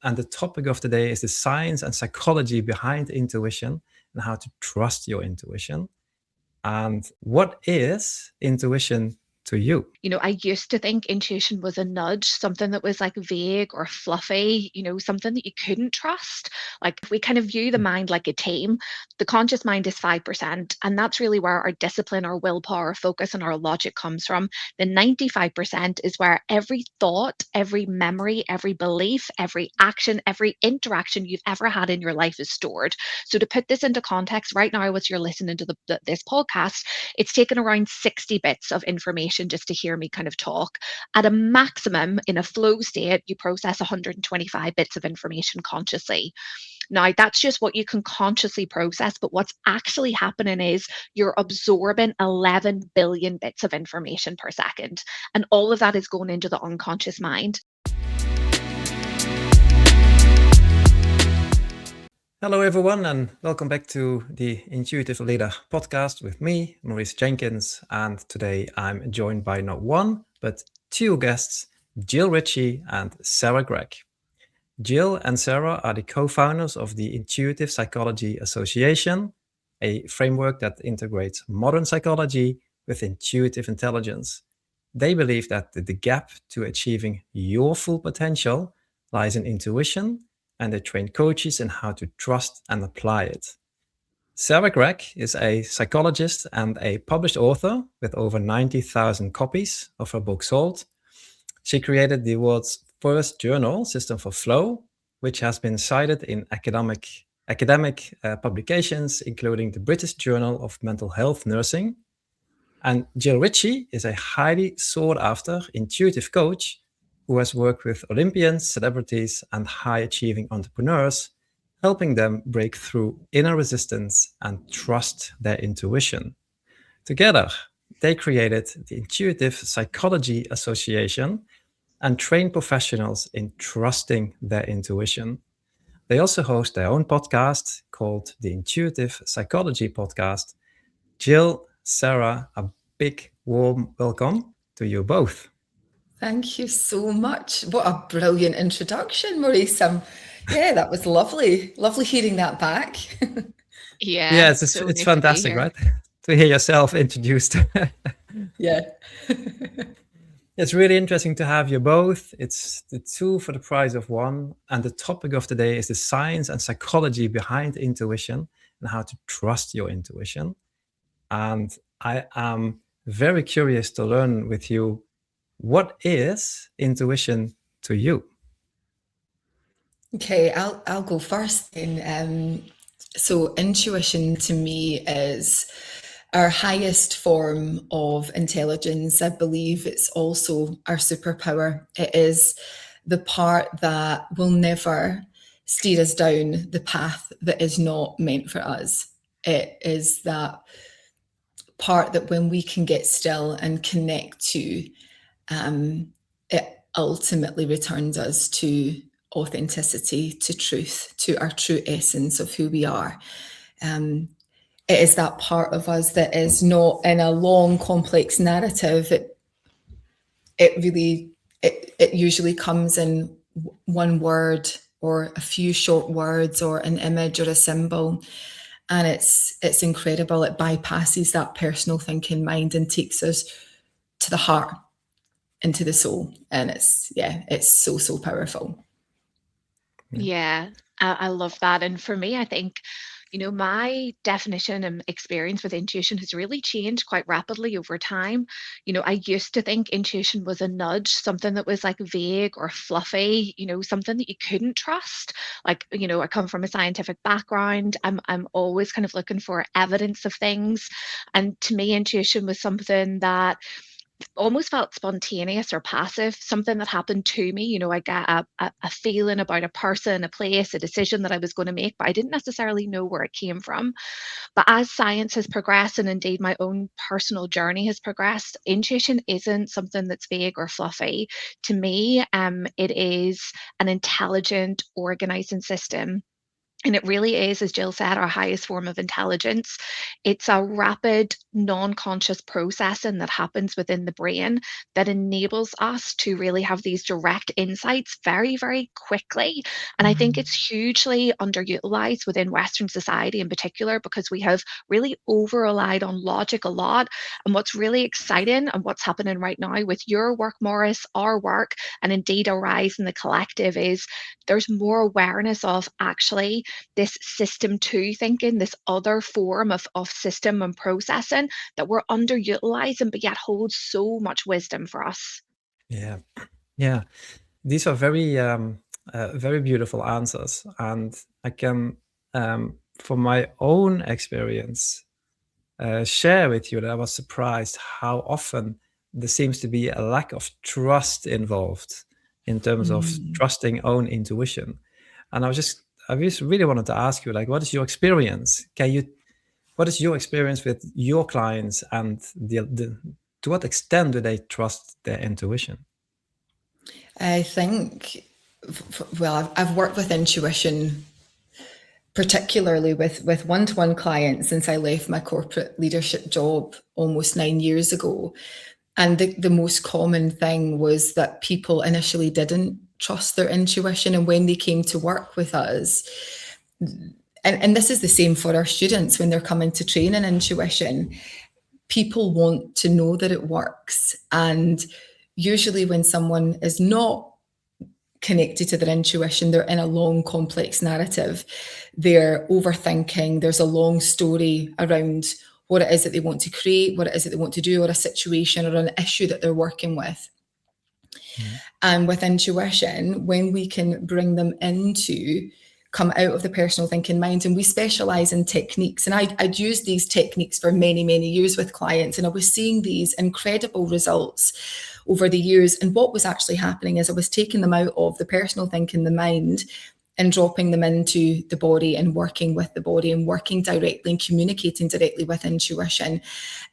And the topic of today is the science and psychology behind intuition and how to trust your intuition. And what is intuition to you? I used to think intuition was a nudge, something that was like vague or fluffy, something that you couldn't trust. Like if we kind of view the mind like a team, the conscious mind is 5%. And that's really where our discipline, our willpower, focus, and our logic comes from. The 95% is where every thought, every memory, every belief, every action, every interaction you've ever had in your life is stored. So to put this into context, right now, as you're listening to this podcast, it's taken around 60 bits of information just to hear me kind of talk. At a maximum, in a flow state, you process 125 bits of information consciously. Now, that's just what you can consciously process, but what's actually happening is you're absorbing 11 billion bits of information per second. And all of that is going into the unconscious mind. Hello, everyone, and welcome back to the Intuitive Leader podcast with me, Maurice Jenkens. And today I'm joined by not one, but two guests, Jill Ritchie and Sarah Gregg. Jill and Sarah are the co-founders of the Intuitive Psychology Association, a framework that integrates modern psychology with intuitive intelligence. They believe that the gap to achieving your full potential lies in intuition, and they train coaches in how to trust and apply it. Sarah Gregg is a psychologist and a published author with over 90,000 copies of her book sold. She created the world's first journal, System for Flow, which has been cited in academic publications, including the British Journal of Mental Health Nursing. And Jill Ritchie is a highly sought-after intuitive coach who has worked with Olympians, celebrities, and high-achieving entrepreneurs, helping them break through inner resistance and trust their intuition. Together, they created the Intuitive Psychology Association and train professionals in trusting their intuition. They also host their own podcast called the Intuitive Psychology Podcast. Jill, Sarah, a big warm welcome to you both. Thank you so much. What a brilliant introduction, Maurice. That was lovely. Lovely hearing that back. Yeah, it's fantastic, right? To hear yourself introduced. Yeah. It's really interesting to have you both. It's the two for the price of one. And the topic of today is the science and psychology behind intuition and how to trust your intuition. And I am very curious to learn with you, what is intuition to you? Okay, I'll go first then. So intuition to me is our highest form of intelligence. I believe it's also our superpower. It is the part that will never steer us down the path that is not meant for us. It is that part that when we can get still and connect to, it ultimately returns us to authenticity, to truth, to our true essence of who we are. It is that part of us that is not in a long, complex narrative. It usually comes in one word or a few short words or an image or a symbol. And it's incredible. It bypasses that personal thinking mind and takes us to the heart, into the soul. And it's so powerful. Yeah, I love that. And for me, I think, my definition and experience with intuition has really changed quite rapidly over time. I used to think intuition was a nudge, something that was like vague or fluffy, something that you couldn't trust. Like, I come from a scientific background. I'm always kind of looking for evidence of things. And to me, intuition was something that almost felt spontaneous or passive, something that happened to me. I got a feeling about a person, a place, a decision that I was going to make, but I didn't necessarily know where it came from. But as science has progressed, and indeed my own personal journey has progressed, intuition isn't something that's vague or fluffy. To me, it is an intelligent, organizing system. And it really is, as Jill said, our highest form of intelligence. It's a rapid, non conscious processing that happens within the brain that enables us to really have these direct insights very, very quickly. And I think it's hugely underutilized within Western society in particular because we have really over relied on logic a lot. And what's really exciting and what's happening right now with your work, Maurice, our work, and indeed our rise in the collective is there's more awareness of actually this system two thinking, this other form of system and processing that we're underutilizing, but yet holds so much wisdom for us. Yeah, yeah. These are very beautiful answers, and I can, from my own experience, share with you that I was surprised how often there seems to be a lack of trust involved in terms of trusting own intuition. And I just really wanted to ask you, like, what is your experience? What is your experience with your clients, and to what extent do they trust their intuition? I think, well, I've worked with intuition, particularly with one-to-one clients since I left my corporate leadership job almost 9 years ago. And the most common thing was that people initially didn't trust their intuition. And when they came to work with us, and this is the same for our students when they're coming to train in intuition, people want to know that it works. And usually when someone is not connected to their intuition, they're in a long, complex narrative. They're overthinking. There's a long story around what it is that they want to create, what it is that they want to do, or a situation or an issue that they're working with. And with intuition, when we can bring them into come out of the personal thinking mind, and we specialize in techniques. And I'd used these techniques for many, many years with clients, and I was seeing these incredible results over the years. And what was actually happening is I was taking them out of the personal thinking, the mind, and dropping them into the body and working with the body and working directly and communicating directly with intuition.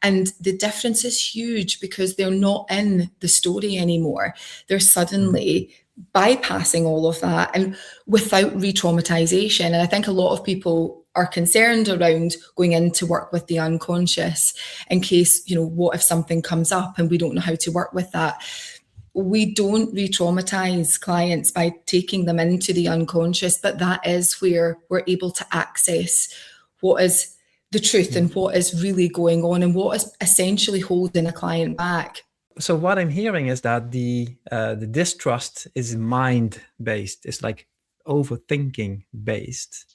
And the difference is huge because they're not in the story anymore. They're suddenly bypassing all of that and without re-traumatization. And I think a lot of people are concerned around going in to work with the unconscious in case, what if something comes up and we don't know how to work with that. We don't re-traumatize clients by taking them into the unconscious, but that is where we're able to access what is the truth and what is really going on and what is essentially holding a client back. So what I'm hearing is that the distrust is mind-based. It's like overthinking based.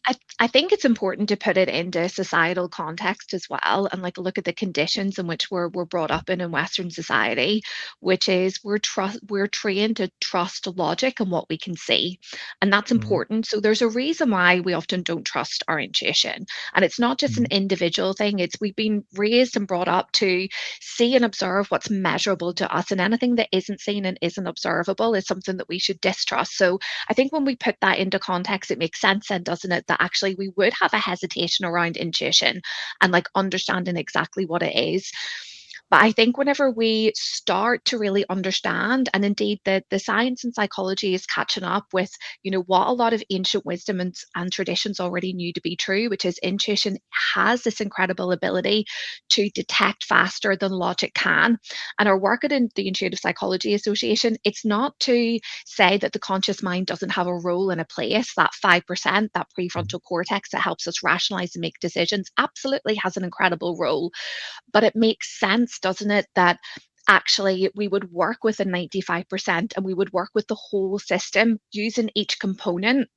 I think it's important to put it into societal context as well and look at the conditions in which we're brought up in Western society, which is we're trained to trust logic and what we can see. And that's important. So there's a reason why we often don't trust our intuition. And it's not just an individual thing. We've been raised and brought up to see and observe what's measurable to us, and anything that isn't seen and isn't observable is something that we should distrust. So I think when we put that into context, it makes sense then, doesn't it, that actually we would have a hesitation around intuition and understanding exactly what it is. But I think whenever we start to really understand, and indeed the science and psychology is catching up with, what a lot of ancient wisdom and traditions already knew to be true, which is intuition has this incredible ability to detect faster than logic can. And our work at the Intuitive Psychology Association, it's not to say that the conscious mind doesn't have a role and a place. That 5%, that prefrontal cortex that helps us rationalize and make decisions, absolutely has an incredible role. But it makes sense, doesn't it, that actually we would work with a 95% and we would work with the whole system using each component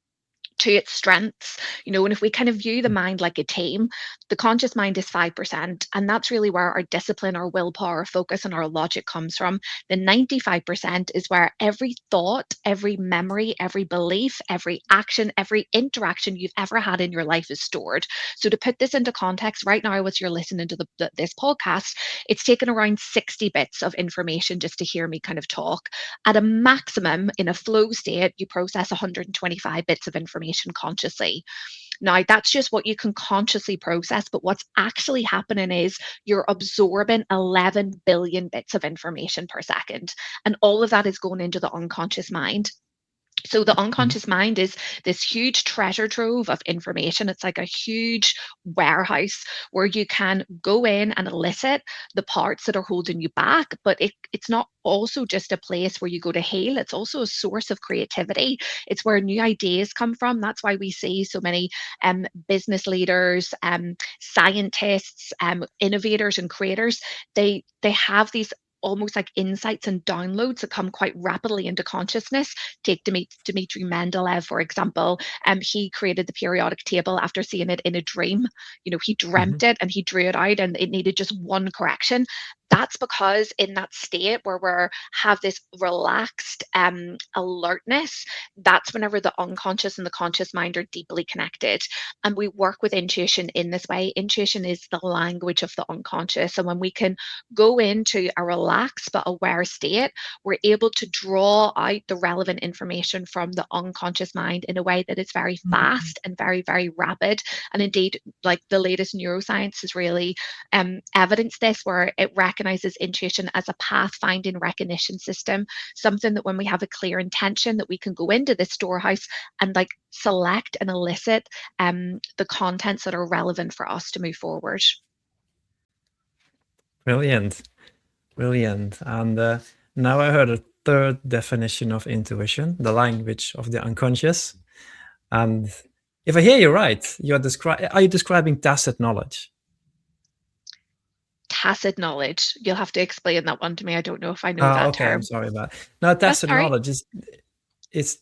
to its strengths, and if we kind of view the mind like a team, the conscious mind is 5%, and that's really where our discipline, our willpower, our focus, and our logic comes from. The 95% is where every thought, every memory, every belief, every action, every interaction you've ever had in your life is stored. So to put this into context, right now, as you're listening to this podcast, it's taken around 60 bits of information just to hear me kind of talk. At a maximum, in a flow state, you process 125 bits of information consciously. Now, that's just what you can consciously process, but what's actually happening is you're absorbing 11 billion bits of information per second, and all of that is going into the unconscious mind. So the Mhm. unconscious mind is this huge treasure trove of information. It's like a huge warehouse where you can go in and elicit the parts that are holding you back. But it's not also just a place where you go to heal, it's also a source of creativity. It's where new ideas come from. That's why we see so many business leaders, scientists, innovators, and creators. They have these almost like insights and downloads that come quite rapidly into consciousness. Take Dmitry Mendeleev, for example. He created the periodic table after seeing it in a dream. He dreamt Mhm. it and he drew it out, and it needed just one correction. That's because in that state where we have this relaxed alertness, that's whenever the unconscious and the conscious mind are deeply connected. And we work with intuition in this way. Intuition is the language of the unconscious. And when we can go into a relaxed but aware state, we're able to draw out the relevant information from the unconscious mind in a way that is very Mhm. fast and very, very rapid. And indeed, like the latest neuroscience has really evidenced this, where it recognizes intuition as a pathfinding recognition system, something that when we have a clear intention, that we can go into this storehouse and like select and elicit the contents that are relevant for us to move forward. Brilliant. Brilliant. And now I heard a third definition of intuition, the language of the unconscious. And if I hear you right, are you describing tacit knowledge? Tacit knowledge. You'll have to explain that one to me. I don't know if I know that Okay, I'm term. sorry about it. No, That's tacit all right. knowledge is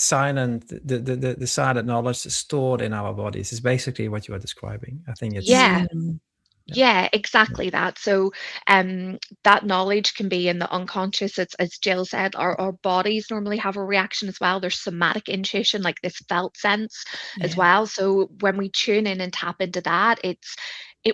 silent. The silent knowledge stored in our bodies is basically what you are describing. I think it's Yeah. Mm. yeah, Yeah, yeah. exactly that. So, that knowledge can be in the unconscious. It's as Jill said, our bodies normally have a reaction as well. There's somatic intuition, like this felt sense as Yeah. well. So when we tune in and tap into that, it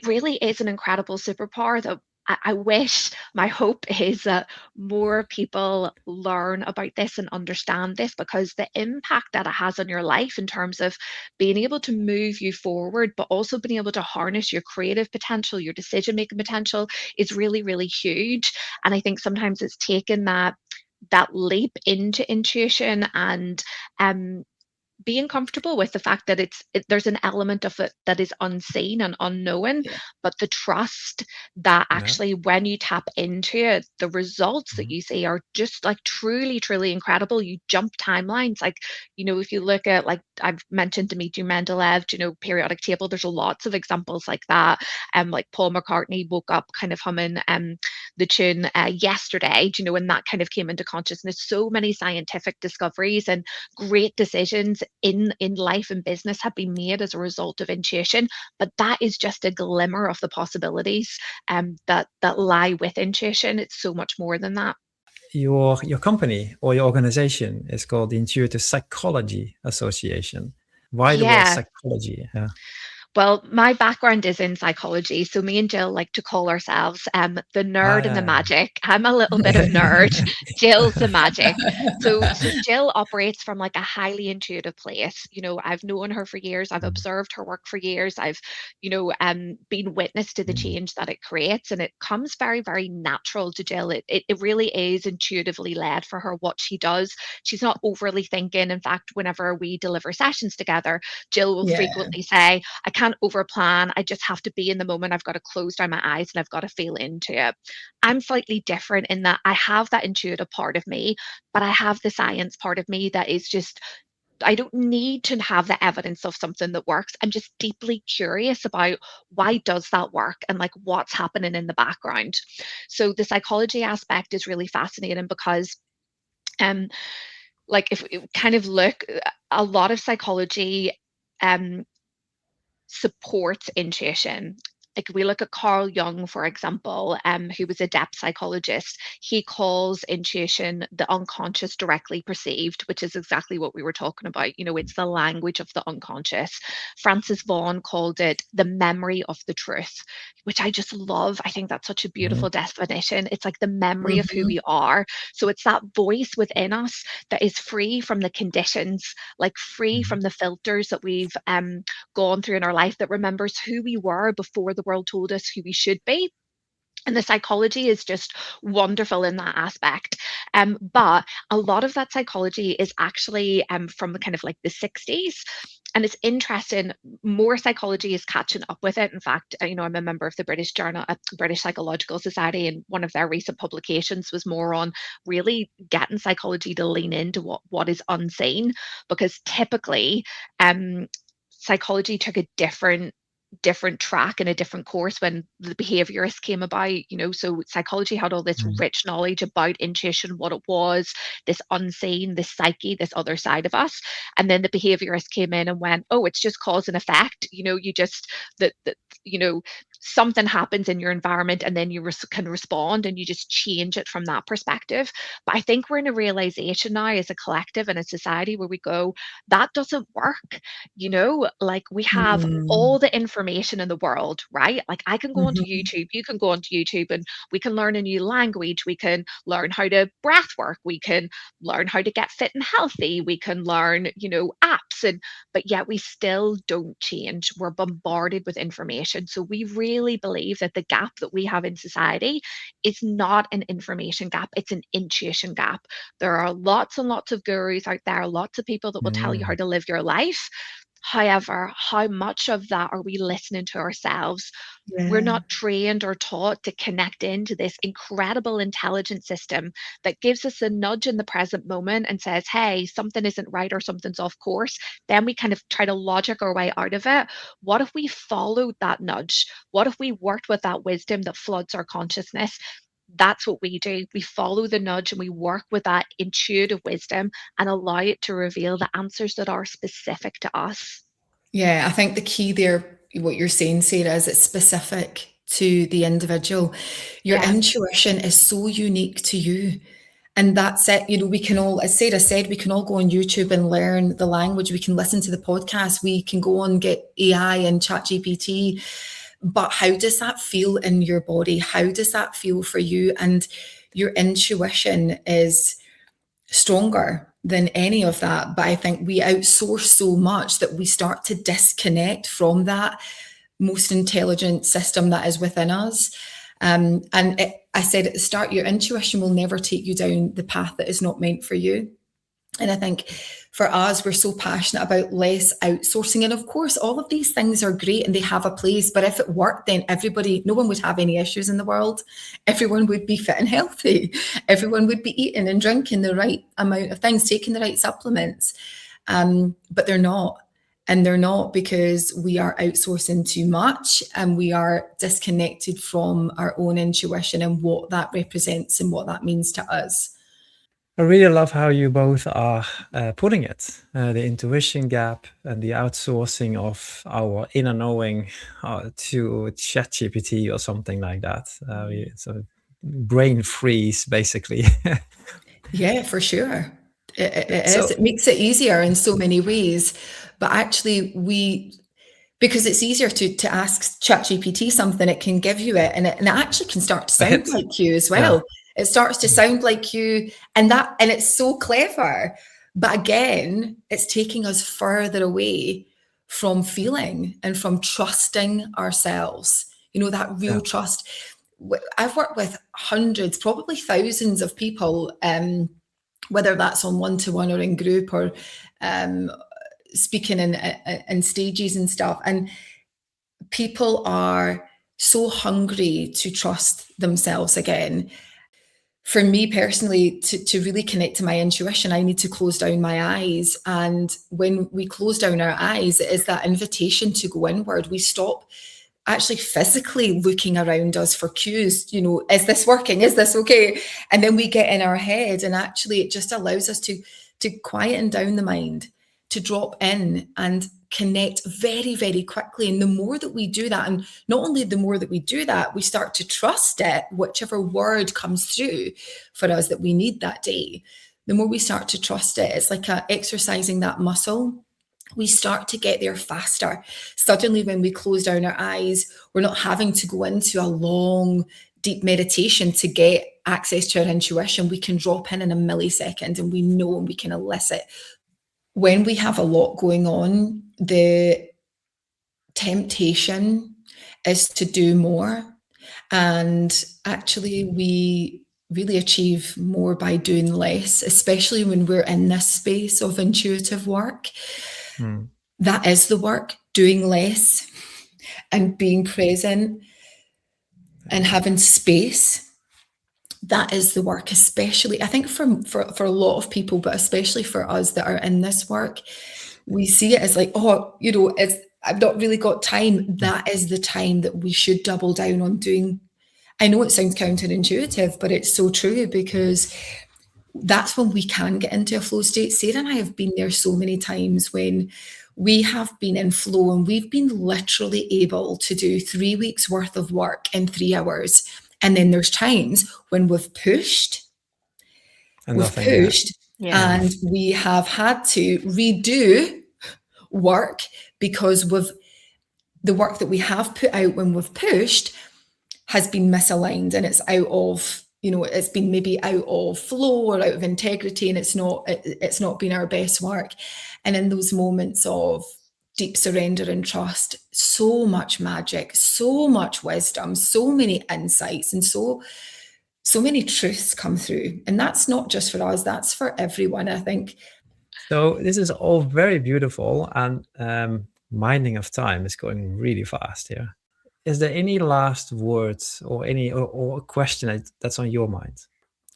really is an incredible superpower that I wish, my hope is that more people learn about this and understand this, because the impact that it has on your life in terms of being able to move you forward, but also being able to harness your creative potential, your decision making potential is really, really huge. And I think sometimes it's taken that leap into intuition and being comfortable with the fact that there's an element of it that is unseen and unknown, Yeah. but the trust that Yeah. actually when you tap into it, the results that Mhm. you see are just like truly, truly incredible. You jump timelines. Like, if you look at, like I've mentioned Dmitry Mendeleev, periodic table, there's lots of examples like that. Like Paul McCartney woke up kind of humming the tune yesterday, and that kind of came into consciousness. So many scientific discoveries and great decisions in life and business have been made as a result of intuition, but that is just a glimmer of the possibilities that lie with intuition. It's so much more than that. Your company or your organization is called the Intuitive Psychology Association. Why the word Yeah. psychology? Yeah. Well, my background is in psychology, so me and Jill like to call ourselves the nerd and the Yeah. magic. I'm a little bit of nerd. Jill's the magic. So Jill operates from like a highly intuitive place. I've known her for years. I've Mm. observed her work for years. I've been witness to the Mm. change that it creates, and it comes very, very natural to Jill. It really is intuitively led for her what she does. She's not overly thinking. In fact, whenever we deliver sessions together, Jill will Yeah. frequently say, I can't overplan. I just have to be in the moment. I've got to close down my eyes and I've got to feel into it. I'm slightly different in that I have that intuitive part of me, but I have the science part of me that is just, I don't need to have the evidence of something that works. I'm just deeply curious about why does that work and like what's happening in the background. So the psychology aspect is really fascinating because um like if we kind of look, a lot of psychology um supports intuition. Like we look at Carl Jung, for example, who was a depth psychologist. He calls intuition the unconscious directly perceived, which is exactly what we were talking about. It's the language of the unconscious. Francis Vaughan called it the memory of the truth, which I just love. I think that's such a Mhm. beautiful definition. It's like the memory of who Mhm. we are. So it's that voice within us that is free from the conditions, like free Mhm. from the filters that we've gone through in our life, that remembers who we were before the world told us who we should be. And the psychology is just wonderful in that aspect. But a lot of that psychology is actually from the kind of like the 60s. And it's interesting, more psychology is catching up with it. In fact, I'm a member of the British Journal, British Psychological Society, and one of their recent publications was more on really getting psychology to lean into what is unseen, because typically psychology took a different track and a different course when the behaviorists came about. So psychology had all this Mm. rich knowledge about intuition, what it was, this unseen, this psyche, this other side of us. And then the behaviorists came in and went, oh, it's just cause and effect. You just that something happens in your environment, and then you can respond, and you just change it from that perspective. But I think we're in a realization now as a collective and a society where we go, that doesn't work. Like, we have Mm. all the information in the world, right? Like, I can go onto Mhm. YouTube, you can go onto YouTube, and we can learn a new language, we can learn how to breath work, we can learn how to get fit and healthy, we can learn, apps, but yet we still don't change. We're bombarded with information. So we really believe that the gap that we have in society is not an information gap, it's an intuition gap. There are lots and lots of gurus out there, lots of people that will tell you how Mm. to live your life. However, how much of that are we listening to ourselves? We're Yeah. not trained or taught to connect into this incredible intelligence system that gives us a nudge in the present moment and says, hey, something isn't right or something's off course. Then we kind of try to logic our way out of it. What if we followed that nudge? What if we worked with that wisdom that floods our consciousness? That's what we do. We follow the nudge and we work with that intuitive wisdom and allow it to reveal the answers that are specific to us. Yeah, I think the key there, what you're saying, Sarah, is it's specific to the individual. Your Yeah. intuition is so unique to you. And that's it. We can all, as Sarah said, we can all go on YouTube and learn the language. We can listen to the podcast. We can go and get AI and ChatGPT. But how does that feel in your body? How does that feel for you? And your intuition is stronger than any of that. But I think we outsource so much that we start to disconnect from that most intelligent system that is within us. I said at the start, your intuition will never take you down the path that is not meant for you. And I think for us, we're so passionate about less outsourcing. And of course, all of these things are great and they have a place. But if it worked, then no one would have any issues in the world. Everyone would be fit and healthy. Everyone would be eating and drinking the right amount of things, taking the right supplements. But they're not. And they're not because we are outsourcing too much and we are disconnected from our own intuition and what that represents and what that means to us. I really love how you both are putting it, the intuition gap and the outsourcing of our inner knowing to ChatGPT or something like that. So brain freeze, basically. Yeah, for sure. It So is. It makes it easier in so many ways. But actually, because it's easier to ask ChatGPT something, it can give you it, and it actually can start to a sound hit. like you as Yeah. well. It starts to sound like you, and it's so clever. But again, it's taking us further away from feeling and from trusting ourselves. That real Yeah. trust. I've worked with hundreds, probably thousands of people, whether that's on one-to-one or in group or speaking in stages and stuff. And people are so hungry to trust themselves again. For me personally, to really connect to my intuition, I need to close down my eyes. And when we close down our eyes, it is that invitation to go inward. We stop actually physically looking around us for cues. Is this working? Is this okay? And then we get in our head, and actually it just allows us to quieten down the mind, to drop in and connect very, very quickly. And the more that we do that, and not only the more that we do that, we start to trust it, whichever word comes through for us that we need that day. The more we start to trust it, it's like exercising that muscle. We start to get there faster. Suddenly, when we close down our eyes, we're not having to go into a long, deep meditation to get access to our intuition. We can drop in a millisecond and we know, and we can elicit. When we have a lot going on, the temptation is to do more. And actually, we really achieve more by doing less, especially when we're in this space of intuitive work. That is the work, doing less and being present and having space. That is the work, especially, I think, for a lot of people, but especially for us that are in this work. We see it as like, oh, I've not really got time. That is the time that we should double down on doing. I know it sounds counterintuitive, but it's so true, because that's when we can get into a flow state. Sarah and I have been there so many times when we have been in flow and we've been literally able to do 3 weeks worth of work in 3 hours. And then there's times when we've pushed and we have had to redo work because the work that we have put out when we've pushed has been misaligned, and it's out of, it's been maybe out of flow or out of integrity, and it's not been our best work. And in those moments of deep surrender and trust, so much magic, so much wisdom, so many insights, and so many truths come through. And that's not just for us, that's for everyone, I think. So this is all very beautiful, and minding of time is going really fast here. Is there any last words or or question that's on your mind?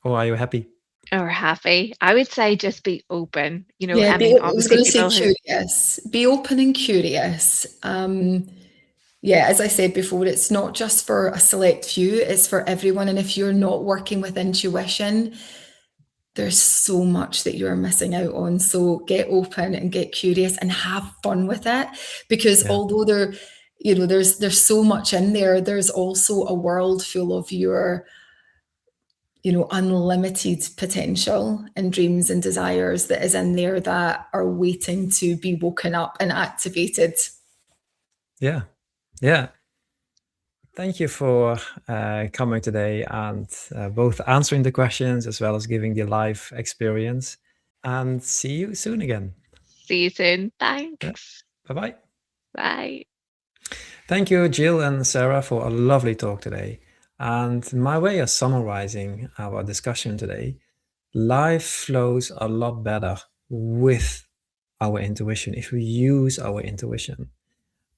Or are you happy? Or happy? I would say just be open. Yeah, I was going to say curious. Be open and curious. Yeah, as I said before, it's not just for a select few, it's for everyone. And if you're not working with intuition, there's so much that you're missing out on. So get open and get curious and have fun with it, because although there's so much in there, there's also a world full of your unlimited potential and dreams and desires that is in there that are waiting to be woken up and activated. Yeah. Thank you for coming today and both answering the questions as well as giving the live experience. And see you soon again. See you soon. Thanks. Yeah. Bye-bye. Bye. Thank you, Jill and Sarah, for a lovely talk today. And my way of summarizing our discussion today, life flows a lot better with our intuition if we use our intuition.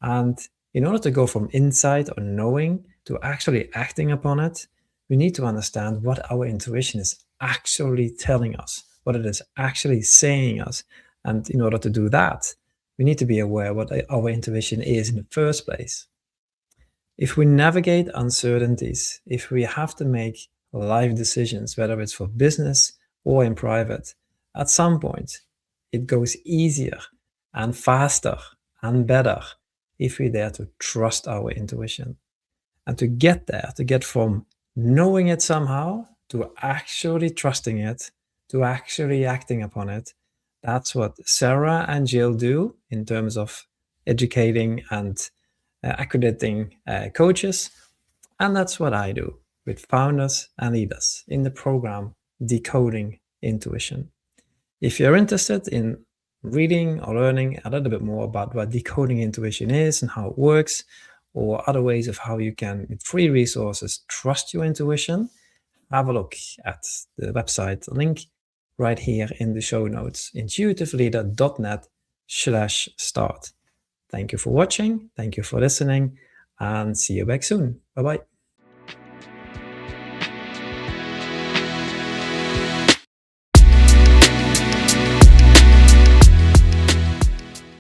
And in order to go from insight or knowing to actually acting upon it, we need to understand what our intuition is actually telling us, what it is actually saying us. And in order to do that, we need to be aware what our intuition is in the first place. If we navigate uncertainties, if we have to make life decisions, whether it's for business or in private, at some point it goes easier and faster and better if we dare to trust our intuition. And to get there, to get from knowing it somehow to actually trusting it, to actually acting upon it, that's what Sarah and Jill do in terms of educating and accrediting coaches. And that's what I do with founders and leaders in the program Decoding Intuition. If you're interested in reading or learning a little bit more about what decoding intuition is and how it works, or other ways of how you can, with free resources, trust your intuition, have a look at the website link right here in the show notes, intuitiveleader.net/start. Thank you for watching, thank you for listening, and see you back soon. Bye-bye.